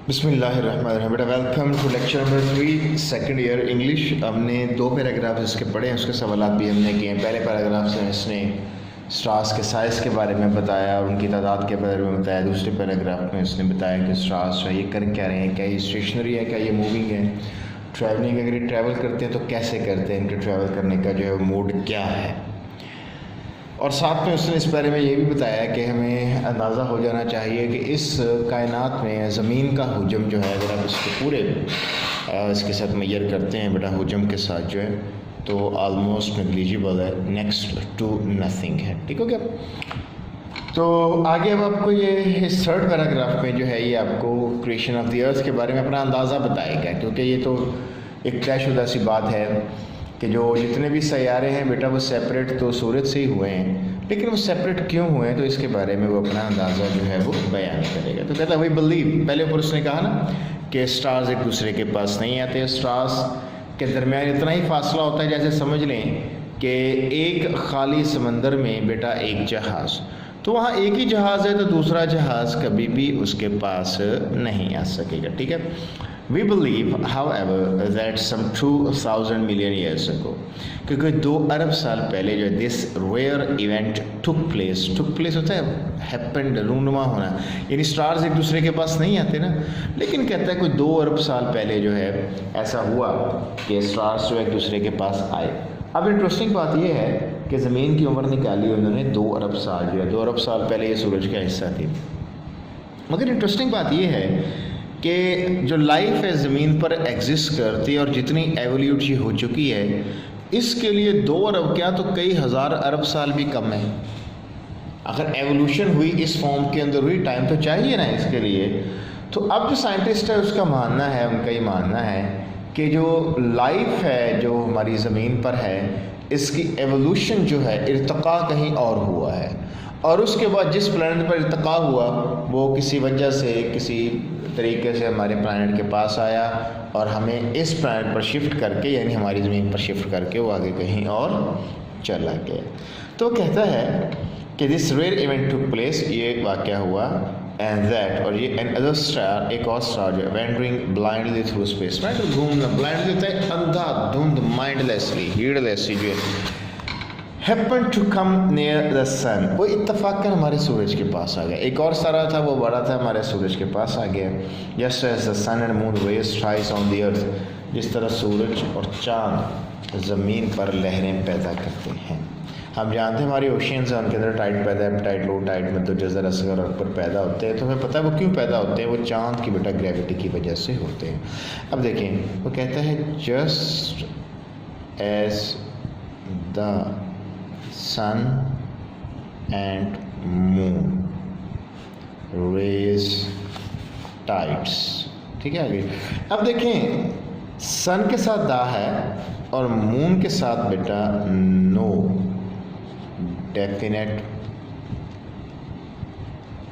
बिस्मिल्लाहिर्रहमानिर्रहीम। बेटा welcome to lecture number 3 second year English. हमने दो पैराग्राफ इसके पढ़े हैं, उसके सवालात भी हमने किए हैं। पहले पैराग्राफ से इसने स्टार्स के साइज़ के बारे में बताया और उनकी तादाद के बारे में बताया। दूसरे पैराग्राफ में इसने बताया कि स्टार्स जो है ये कर क्या रहे हैं, क्या ये स्टेशनरी है, क्या ये मूविंग है, ट्रैवलिंग, अगर ये ट्रैवल करते हैं तो कैसे करते हैं, इनके ट्रैवल करने का जो है मोड क्या है। और साथ में उसने इस बारे में ये भी बताया कि हमें अंदाज़ा हो जाना चाहिए कि इस कायनात में ज़मीन का हुजम जो है, अगर आप इसको पूरे इसके साथ मैयर करते हैं बेटा हुजम के साथ जो है, तो आलमोस्ट नेग्लिजिबल है, नेक्स्ट टू नथिंग है। ठीक हो गया। तो आगे अब आपको ये इस थर्ड पैराग्राफ में जो है ये आपको क्रिएशन ऑफ द अर्थ के बारे में अपना अंदाज़ा बताएगा, क्योंकि ये तो एक तयशुदा सी बात है कि जो जितने भी सैयारे हैं बेटा वो सेपरेट तो सूरज से ही हुए हैं, लेकिन वो सेपरेट क्यों हुए हैं तो इसके बारे में वो अपना अंदाज़ा जो है वो बयान करेगा। तो कहता है वही बिलीव, पहले ऊपर उसने कहा ना कि स्टार्स एक दूसरे के पास नहीं आते, स्टार्स के दरमियान इतना ही फासला होता है जैसे समझ लें कि एक खाली समंदर में बेटा एक जहाज़, तो वहाँ एक ही जहाज़ है तो दूसरा जहाज़ कभी भी उसके पास नहीं आ सकेगा। ठीक है। We believe, however, that some 2,000 million years ago, क्योंकि 2 अरब साल पहले जो this rare event took place होता है happened, रूनुमा होना, यानी स्टार्स एक दूसरे के पास नहीं आते ना, लेकिन कहता है कोई 2 अरब साल पहले जो है ऐसा हुआ कि स्टार्स जो एक दूसरे के पास आए। अब इंटरेस्टिंग बात यह है कि ज़मीन की उम्र निकाली उन्होंने 2 अरब साल जो है, 2 अरब साल पहले ये सूरज का हिस्सा थी। मगर इंटरेस्टिंग बात यह है कि जो लाइफ है ज़मीन पर एग्जिस्ट करती है और जितनी एवोल्यूट हो चुकी है, इसके लिए 2 अरब क्या तो कई हज़ार अरब साल भी कम है। अगर एवोल्यूशन हुई इस फॉर्म के अंदर हुई, टाइम तो चाहिए ना इसके लिए। तो अब जो साइंटिस्ट है उसका मानना है, उनका ये मानना है कि जो लाइफ है जो हमारी ज़मीन पर है, इसकी एवोल्यूशन जो है इर्तिका कहीं और हुआ है, और उसके बाद जिस प्लैनेट पर इर्तिका हुआ वो किसी वजह से किसी तरीके से हमारे प्लैनेट के पास आया और हमें इस प्लैनेट पर शिफ्ट करके, यानी हमारी ज़मीन पर शिफ्ट करके वो आगे कहीं और चला गया। तो कहता है कि this rare event took place, ये वाक़या हुआ, एंड दैट, और ये एन अदर स्टार, एक और स्टार जो है वेंडरिंग ब्लाइंडली थ्रू स्पेस, घूमना, ब्लाइंडली होता है अंधा धुंध, माइंडलेसली, हीडलेसली जो है, happen to come near the sun, वो इत्तफाकन हमारे सूरज के पास आ गया। एक और तारा था वो बड़ा था, हमारे सूरज के पास आ गया। Just as the sun and moon raise rise on the earth, जिस तरह सूरज और चाँद ज़मीन पर लहरें पैदा करते हैं। हम जानते हैं हमारी ओशियंस हैं, उनके अंदर टाइड पैदा है, टाइड लो टाइड में तो जज़र असगर अकबर पैदा होते हैं। तो हमें पता है वो क्यों पैदा होते हैं, वो चाँद की बेटा ग्रेविटी की वजह से होते हैं। अब देखें वो कहता है just as the sun and moon raise tides। ठीक है आगे। अब देखें सन के साथ दा है और मून के साथ बेटा नो डेफिनेट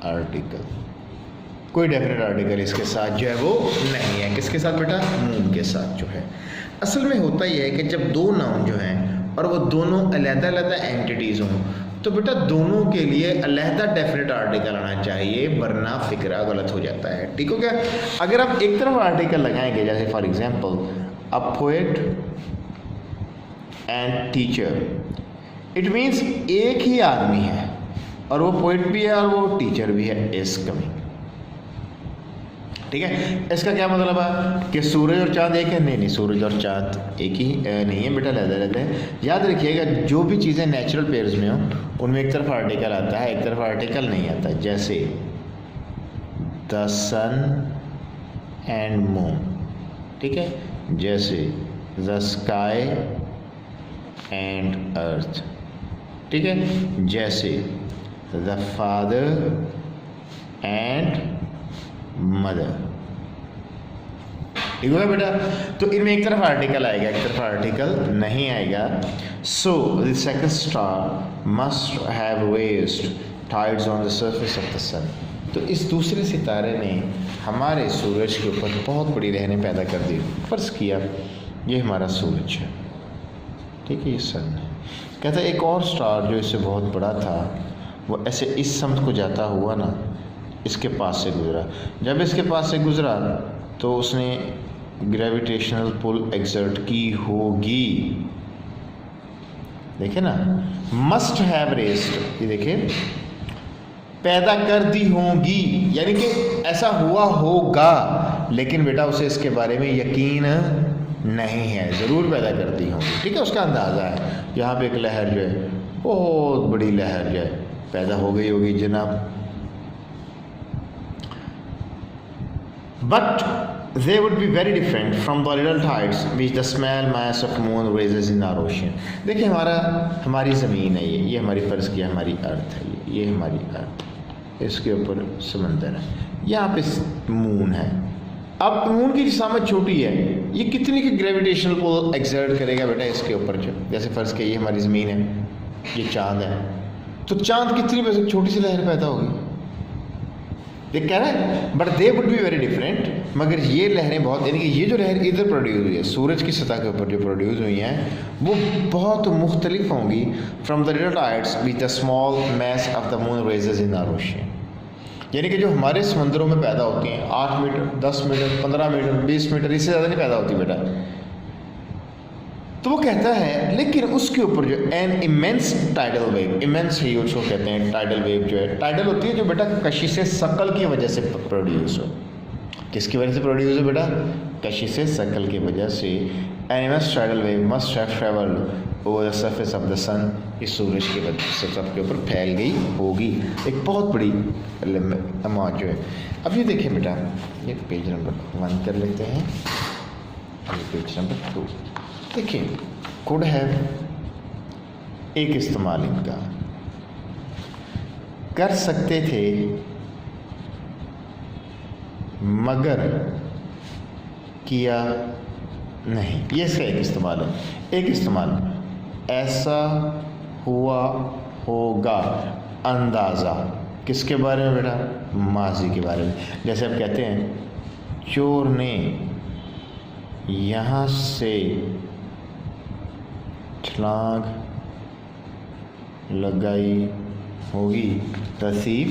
आर्टिकल, कोई डेफिनेट आर्टिकल इसके साथ जो है वो नहीं है। किसके साथ बेटा? मून के साथ जो है। असल में होता ही है कि जब दो नाउन जो हैं और वो दोनों अलग-अलग एंटिटीज़ हों तो बेटा दोनों के लिए अलहदा डेफिनेट आर्टिकल आना चाहिए, वरना फिक्रा गलत हो जाता है। ठीक हो गया। अगर आप एक तरफ आर्टिकल लगाएंगे, जैसे for example a poet and teacher, it means एक ही आदमी है और वो पोएट भी है और वो टीचर भी है, इज कमिंग। ठीक है। इसका क्या मतलब है कि सूरज और चाँद एक है? नहीं, सूरज और चाँद एक ही नहीं है बेटा, अलग है। याद रखिएगा जो भी चीज़ें नेचुरल पेयर्स में हो उनमें एक तरफ आर्टिकल आता है, एक तरफ आर्टिकल नहीं आता। जैसे द सन एंड मून, ठीक है, जैसे द स्काई एंड अर्थ, ठीक है, जैसे द फादर एंड मदर। ठीक होगा बेटा। तो इनमें एक तरफ आर्टिकल आएगा, एक तरफ आर्टिकल नहीं आएगा। So the second star must have raised tides on the surface of the sun. तो इस दूसरे सितारे ने हमारे सूरज के ऊपर बहुत बड़ी लहरें पैदा कर दी। फर्ज किया ये हमारा सूरज है, ठीक है, ये सन है। कहता है एक और स्टार जो इससे बहुत बड़ा था वो ऐसे इस समत को जाता हुआ ना इसके पास से गुजरा। जब इसके पास से गुजरा तो उसने ग्रेविटेशनल पुल एक्सर्ट की होगी। देखे ना, मस्ट हैव रेस्ड, ये देखिए पैदा कर दी होंगी, यानी कि ऐसा हुआ होगा, लेकिन बेटा उसे इसके बारे में यकीन नहीं है, ज़रूर पैदा कर दी होंगी। ठीक है, उसका अंदाज़ा है। यहाँ पे एक लहर जो है, बहुत बड़ी लहर जो है पैदा हो गई होगी जनाब। But they would be very different from the little tides which the small mass of moon raises in our ocean। देखिए हमारी ज़मीन है, ये हमारी फ़र्ज़ किया हमारी अर्थ है, ये हमारी अर्थ, इसके ऊपर समंदर है, यहाँ पे मून है। अब मून की जिसामत छोटी है, ये कितनी की ग्रेविटेशनल पुल एक्सर्ट करेगा बेटा इसके ऊपर। जो जैसे फ़र्ज़ किया ये हमारी ज़मीन है, ये चाँद है, तो चाँद कितनी छोटी सी लहर पैदा होगी, देख कह रहा है। But they would be very different, मगर ये लहरें बहुत, यानी कि ये जो लहर इधर प्रोड्यूस हुई है सूरज की सतह के ऊपर जो प्रोड्यूस हुई हैं वो बहुत मुख्तलिफ होंगी from the little tides with the small mass of the moon raises in our ocean. यानी कि जो हमारे समंदरों में पैदा होती हैं 8 मीटर, 10 मीटर, 15 मीटर, 20 मीटर, इससे ज़्यादा नहीं पैदा होती बेटा। तो वो कहता है लेकिन उसके ऊपर जो an immense tidal wave, immense ही उसको कहते हैं टाइडल वेव, जो है टाइडल होती है जो बेटा कशिश शकल की वजह से प्रोड्यूस हो। किसकी वजह से प्रोड्यूस हो बेटा? कशिश शकल की वजह से। An immense tidal wave must have travelled over the surface of the sun, इस सूरज के सतह के ऊपर फैल गई होगी एक बहुत बड़ी अमाउंट जो है। अब ये देखें बेटा, ये पेज नंबर 1 कर लेते हैं, ये पेज नंबर 2 देखिए। कुड हैव एक इस्तेमाल इनका, कर सकते थे मगर किया नहीं, ये इसका एक इस्तेमाल है। एक इस्तेमाल ऐसा हुआ होगा, अंदाज़ा किसके बारे में बेटा? माजी के बारे में। जैसे आप कहते हैं चोर ने यहाँ से छलांग लगाई होगी, Taseer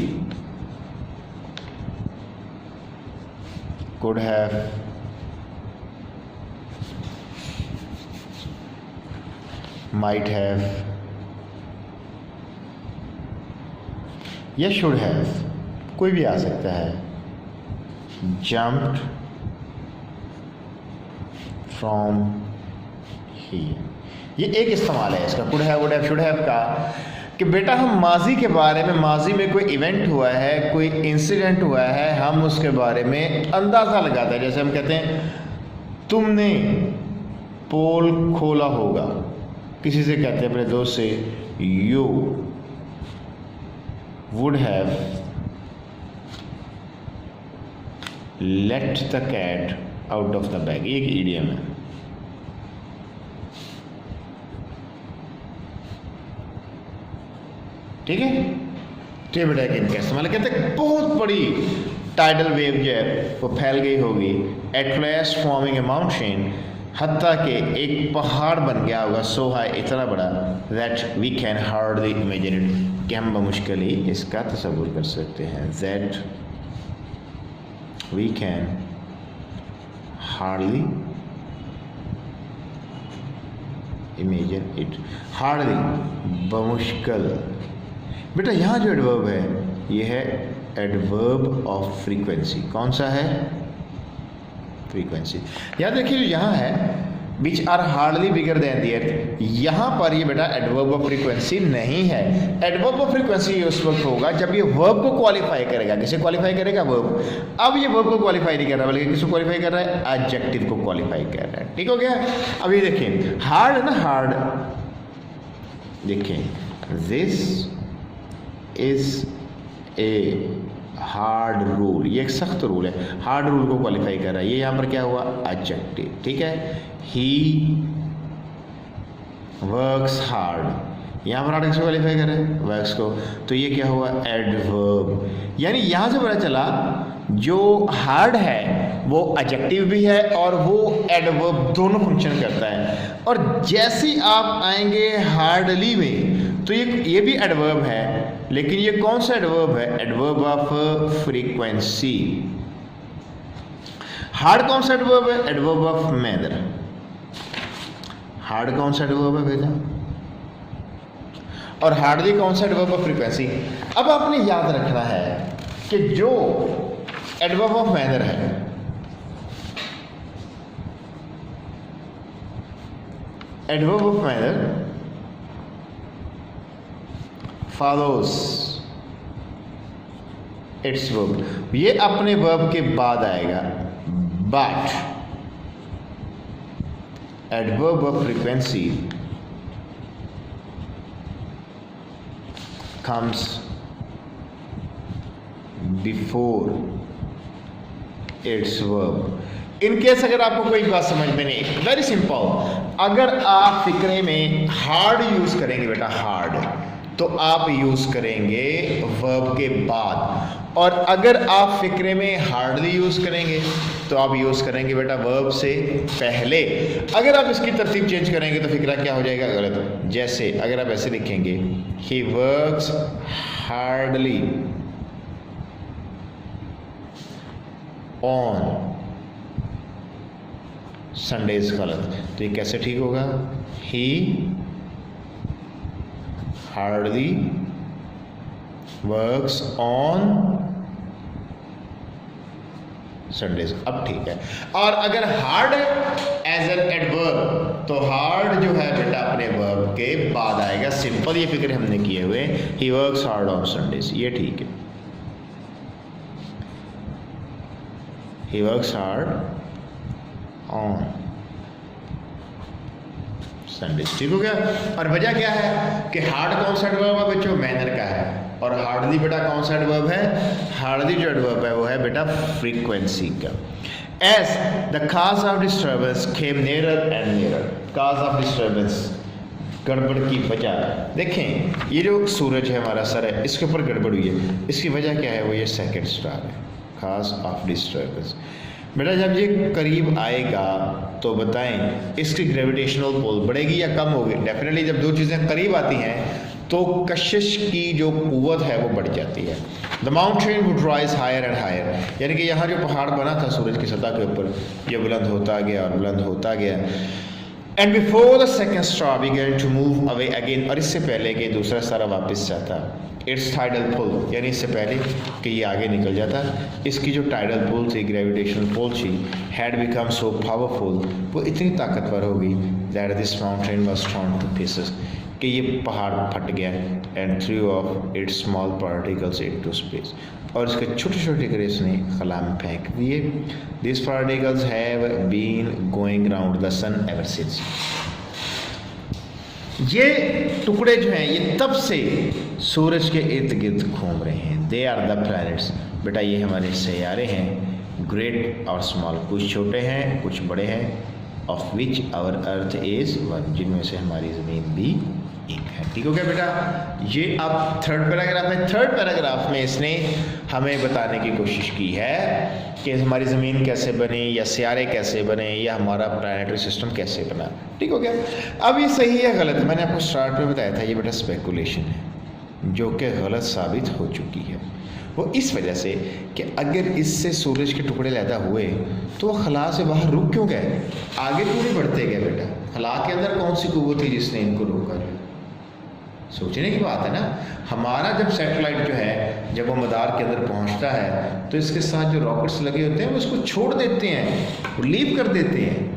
could have might have या should have, कोई भी आ सकता है। jumped from here, ये एक इस्तेमाल है इसका, could have, would have, should have का, कि बेटा हम माजी के बारे में, माजी में कोई इवेंट हुआ है, कोई इंसिडेंट हुआ है, हम उसके बारे में अंदाज़ा लगाते हैं। जैसे हम कहते हैं तुमने पोल खोला होगा, किसी से कहते हैं अपने दोस्त से you would have let the cat out of the bag, एक ईडियम है। ठीक है, तो ये बेटा इनका इस्तेमाल कहते हैं बहुत बड़ी टाइडल वेव जो है वो फैल गई होगी, at last forming a mountain, हत्ता के एक पहाड़ बन गया होगा, सो हाई, इतना बड़ा, that we can hardly imagine it, कि हम बमुश्किल ही इसका तसव्वुर कर सकते हैं। That we can hardly imagine it, hardly बमुश्किल। बेटा यहाँ जो एडवर्ब है ये है एडवर्ब ऑफ फ्रीक्वेंसी। कौन सा है? फ्रीक्वेंसी। याद देखिए जो यहाँ है which are hardly bigger than the earth, यहाँ पर ये बेटा एडवर्ब ऑफ फ्रीक्वेंसी नहीं है। एडवर्ब ऑफ फ्रीक्वेंसी उस वक्त होगा जब ये वर्ब को क्वालिफाई करेगा। किसे क्वालिफाई करेगा? वर्ब। अब ये वर्ब को क्वालिफाई नहीं कर रहा बल्कि किसको क्वालिफाई कर रहा है? एडजेक्टिव को क्वालिफाई कर रहा है। ठीक हो गया। अब ये देखिए हार्ड है ना, हार्ड, देखिए this is a hard rule, ये एक सख्त रूल है, हार्ड रूल को क्वालिफाई कर रहा है। ये यहाँ पर क्या हुआ? एडजेक्टिव। ठीक है, ही वर्क्स हार्ड, यहाँ पर हार्ड किसको क्वालिफाई कर रहा है? वर्क्स को, तो ये क्या हुआ? एडवर्ब। यानी यहाँ से पता चला जो हार्ड है वो एडजेक्टिव भी है और वो एडवर्ब, दोनों फंक्शन करता है। और जैसे आप आएंगे हार्डली में तो ये भी एडवर्ब है, लेकिन ये कौन सा एडवर्ब है? Adverb of frequency. हार्ड कौन सा एडवर्ब है? Adverb of manner. हार्ड कौन सा एडवर्ब है बेटा? और हार्डली कौन सा एडवर्ब ऑफ फ्रीक्वेंसी? अब आपने याद रखना है कि जो एडवर्ब ऑफ मैनर है, adverb of manner follows it's verb, ये अपने वर्ब के बाद आएगा। But adverb of frequency comes before its verb। In case अगर आपको कोई बात समझ में नहीं, वेरी सिंपल, अगर आप फिक्रे में हार्ड यूज करेंगे बेटा, हार्ड, तो आप यूज करेंगे वर्ब के बाद, और अगर आप फिक्रे में हार्डली यूज करेंगे तो आप यूज करेंगे बेटा वर्ब से पहले। अगर आप इसकी तरतीब चेंज करेंगे तो फिक्रा क्या हो जाएगा? गलत। जैसे अगर आप ऐसे लिखेंगे, he works hardly on Sundays, गलत। तो ये कैसे ठीक होगा? ही हार्डली वर्क्स ऑन संडेज, अब ठीक है। और अगर हार्ड एज एन एडवर्ब, तो हार्ड जो है बेटा अपने वर्ब के बाद आएगा। सिंपल ये फिक्र हमने किए हुए, he works hard on Sundays, ये ठीक है। He works hard on Sundays, ठीक हो गया। और वजह क्या है कि हार्ड कौन सा एडवर्ब है बच्चों? मैनर का है। और हार्डली बेटा कौन सा एडवर्ब है? हार्डली जो एडवर्ब है वो है बेटा फ्रीक्वेंसी का। As the cause of disturbance came nearer and nearer, cause of disturbance, गड़बड़ की वजह। देखें ये जो सूरज है हमारा सर है, इसके ऊपर गड़बड़ हुई है, इसकी वजह क्या है? वो ये सेकंड स्टार है, काज ऑफ डिस्टर्बेंस। बेटा जब ये करीब आएगा तो बताएं इसकी ग्रेविटेशनल पुल बढ़ेगी या कम होगी? डेफिनेटली जब दो चीज़ें करीब आती हैं तो कशिश की जो कुव्वत है वो बढ़ जाती है। The mountain would rise higher and higher, यानी कि यहाँ जो पहाड़ बना था सूरज की सतह के ऊपर, ये बुलंद होता गया और बुलंद होता गया। And before the second star began to move away again, और इससे पहले कि दूसरा स्टार वापस जाता, इट्स टाइडल पुल, यानी इससे पहले कि ये आगे निकल जाता, इसकी जो टाइडल पुल थी, ग्रेविटेशनल पुल थी, हैड बिकम सो पावरफुल, वो इतनी ताकतवर हो गई that this mountain was thrown two pieces, कि ये पहाड़ फट गया and through of its small particles into space, और इसके छोटे छोटे टुकड़े इसने खला में फेंक दिए। This particles have been going round the sun ever since, ये टुकड़े जो हैं ये तब से सूरज के इर्द गिर्द घूम रहे हैं। दे आर द प्लैनेट्स, बेटा ये हमारे सैयारे हैं, ग्रेट और स्मॉल, कुछ छोटे हैं कुछ बड़े हैं, of which our earth is one, जिनमें से हमारी ज़मीन भी एक है। ठीक हो गया बेटा? ये अब थर्ड पैराग्राफ है। थर्ड पैराग्राफ में इसने हमें बताने की कोशिश की है कि हमारी ज़मीन कैसे बनी, या सियारे कैसे बने, या हमारा प्लानिटरी सिस्टम कैसे बना। ठीक हो गया? अब ये सही है गलत, मैंने आपको स्टार्ट में बताया था, ये बेटा स्पेकुलेशन है जो कि गलत साबित हो चुकी है। वो इस वजह से कि अगर इससे सूरज के टुकड़े पैदा हुए तो वो खला से बाहर रुक क्यों गए, आगे क्यों नहीं बढ़ते गए बेटा? खला के अंदर कौन सी कुव्वत थी जिसने इनको रोका? सोचने की बात है ना। हमारा जब सैटेलाइट जो है जब वो मदार के अंदर पहुंचता है तो इसके साथ जो रॉकेट्स लगे होते हैं वो इसको छोड़ देते हैं, वो लीव कर देते हैं,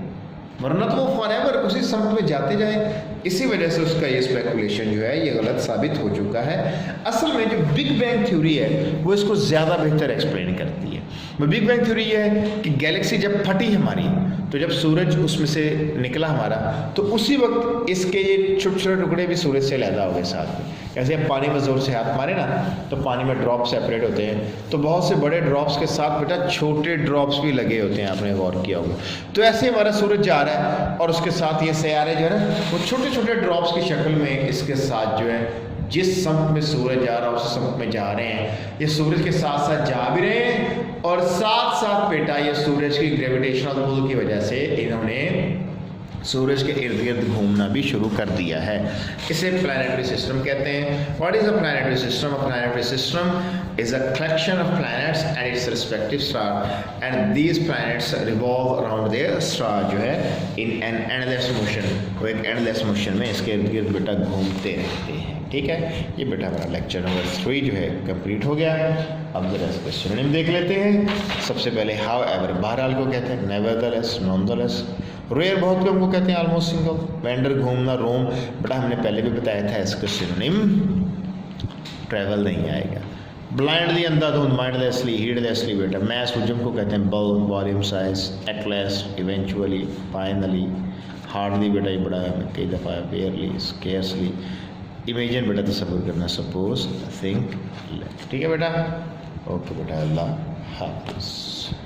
वरना तो वो फॉरएवर उसी समुद्र में जाते जाए। इसी वजह से उसका ये स्पेकुलेशन जो है ये गलत साबित हो चुका है। असल में जो बिग बैंग थ्योरी है वो इसको ज़्यादा बेहतर एक्सप्लेन करती है। वो बिग बैंग थ्योरी ये है कि गैलेक्सी जब फटी हमारी, तो जब सूरज उसमें से निकला हमारा, तो उसी वक्त इसके ये छोटे छोटे टुकड़े भी सूरज से लैदा हो गए साथ में। जैसे हम पानी में ज़ोर से हाथ मारे ना तो पानी में ड्रॉप सेपरेट होते हैं, तो बहुत से बड़े ड्रॉप्स के साथ बेटा छोटे ड्रॉप्स भी लगे होते हैं, आपने गौर किया होगा। तो ऐसे हमारा सूरज जा रहा है और उसके साथ ये सैयारे जो है ना वो छोटे छोटे ड्रॉप्स की शक्ल में इसके साथ जो है जिस समुद्र में सूरज जा रहा है उस समुद्र में जा रहे हैं। ये सूरज के साथ साथ जा भी रहे हैं और साथ साथ बेटा ये सूरज की ग्रेविटेशनल पुल की वजह से इन्होंने सूरज के इर्द गिर्द घूमना भी शुरू कर दिया है। इसे प्लानिटरी सिस्टम कहते हैं। What is a planetary system? A planetary system is a collection of planets and its respective star and these planets revolve around their star जो है इन एन एंडलेस मोशन। वो एक एंडलेस मोशन में इसके इर्द गिर्द बेटा घूमते रहते हैं। ठीक है, ये बेटा हमारा लेक्चर नंबर 3 जो है कंप्लीट हो गया। अब जरा इसका सिनोनिम देख लेते हैं। सबसे पहले हाउ एवर बहरहाल को कहते हैं, नेवरदलेस, नॉनदलेस। रेयर बहुत कम को कहते हैं, ऑलमोस्ट सिंगल। वेंडर घूमना, रोम, बेटा हमने पहले भी बताया था इसका सिनोनिम ट्रैवल नहीं आएगा। ब्लाइंडली अंधाधुंध, माइंडलेसली, हीडलेसली बेटा। मैस हुजम को कहते हैं, bulk, volume, size. At last, eventually, finally. Hardly बेटा ये बड़ा कई दफ़ा, बेयरली, स्केर्सली। इमेजिन बेटा तसव्वुर करना, सपोज, थिंक, ठीक है बेटा। ओके बेटा, अल्लाह हाफ़िज़।